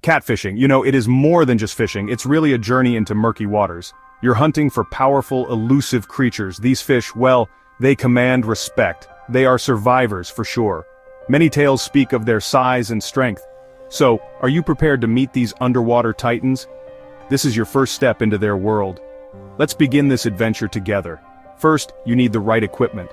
Catfishing, it is more than just fishing, it's really a journey into murky waters. You're hunting for powerful, elusive creatures. These fish, well, they command respect. They are survivors for sure. Many tales speak of their size and strength. So, are you prepared to meet these underwater titans? This is your first step into their world. Let's begin this adventure together. First, you need the right equipment.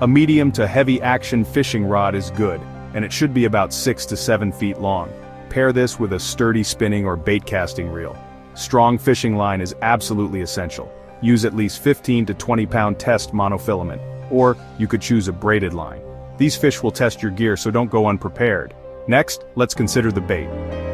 A medium to heavy action fishing rod is good, and it should be about 6 to 7 feet long. Pair this with a sturdy spinning or bait casting reel. Strong fishing line is absolutely essential. Use at least 15 to 20 pound test monofilament, or you could choose a braided line. These fish will test your gear, so don't go unprepared. Next, let's consider the bait.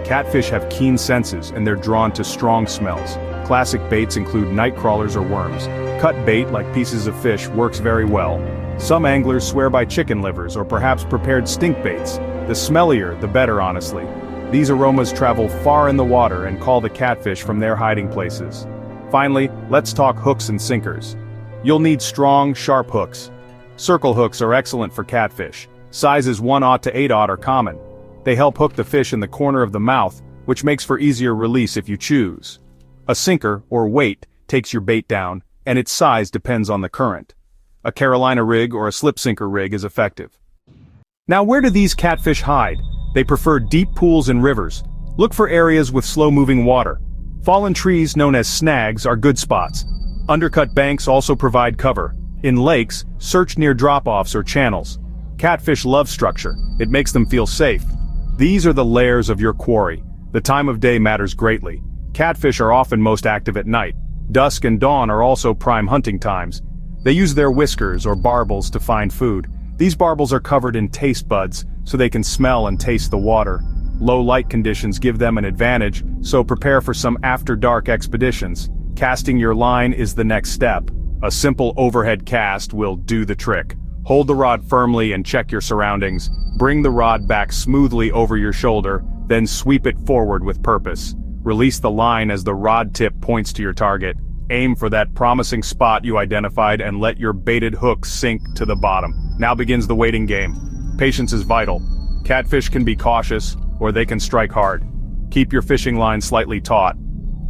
Catfish have keen senses and they're drawn to strong smells. Classic baits include night crawlers or worms. Cut bait like pieces of fish works very well. Some anglers swear by chicken livers or perhaps prepared stink baits. The smellier, the better, honestly. These aromas travel far in the water and call the catfish from their hiding places. Finally, let's talk hooks and sinkers. You'll need strong, sharp hooks. Circle hooks are excellent for catfish. Sizes 1/0 to 8/0 are common. They help hook the fish in the corner of the mouth, which makes for easier release if you choose. A sinker, or weight, takes your bait down, and its size depends on the current. A Carolina rig or a slip sinker rig is effective. Now, where do these catfish hide? They prefer deep pools and rivers. Look for areas with slow-moving water. Fallen trees, known as snags, are good spots. Undercut banks also provide cover. In lakes, search near drop-offs or channels. Catfish love structure. It makes them feel safe. These are the layers of your quarry. The time of day matters greatly. Catfish are often most active at night. Dusk and dawn are also prime hunting times. They use their whiskers or barbels to find food. These barbels are covered in taste buds, so they can smell and taste the water. Low light conditions give them an advantage, so prepare for some after-dark expeditions. Casting your line is the next step. A simple overhead cast will do the trick. Hold the rod firmly and check your surroundings. Bring the rod back smoothly over your shoulder, then sweep it forward with purpose. Release the line as the rod tip points to your target. Aim for that promising spot you identified and let your baited hook sink to the bottom. Now begins the waiting game. Patience is vital. Catfish can be cautious, or they can strike hard. Keep your fishing line slightly taut.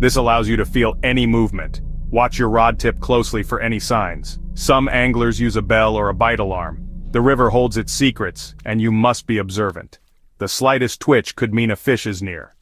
This allows you to feel any movement. Watch your rod tip closely for any signs. Some anglers use a bell or a bite alarm. The river holds its secrets, and you must be observant. The slightest twitch could mean a fish is near.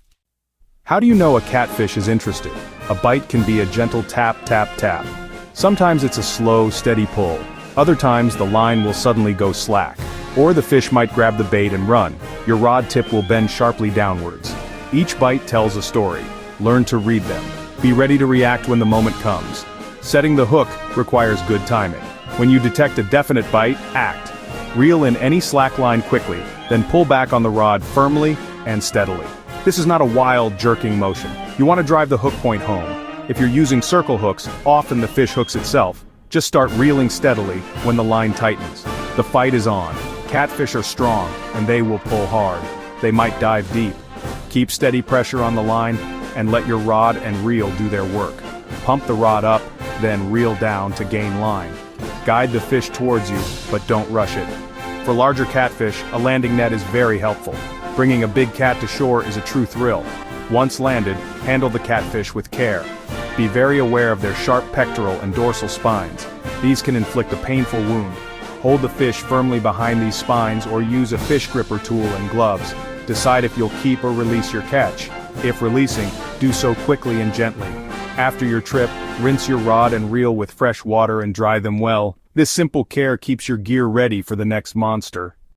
How do you know a catfish is interested? A bite can be a gentle tap, tap, tap. Sometimes it's a slow, steady pull. Other times the line will suddenly go slack. Or the fish might grab the bait and run. Your rod tip will bend sharply downwards. Each bite tells a story. Learn to read them. Be ready to react when the moment comes. Setting the hook requires good timing. When you detect a definite bite, act. Reel in any slack line quickly, then pull back on the rod firmly and steadily. This is not a wild, jerking motion. You want to drive the hook point home. If you're using circle hooks, often the fish hooks itself. Just start reeling steadily when the line tightens. The fight is on. Catfish are strong, and they will pull hard. They might dive deep. Keep steady pressure on the line, and let your rod and reel do their work. Pump the rod up, then reel down to gain line. Guide the fish towards you, but don't rush it. For larger catfish, a landing net is very helpful. Bringing a big cat to shore is a true thrill. Once landed, handle the catfish with care. Be very aware of their sharp pectoral and dorsal spines. These can inflict a painful wound. Hold the fish firmly behind these spines or use a fish gripper tool and gloves. Decide if you'll keep or release your catch. If releasing, do so quickly and gently. After your trip, rinse your rod and reel with fresh water and dry them well. This simple care keeps your gear ready for the next monster.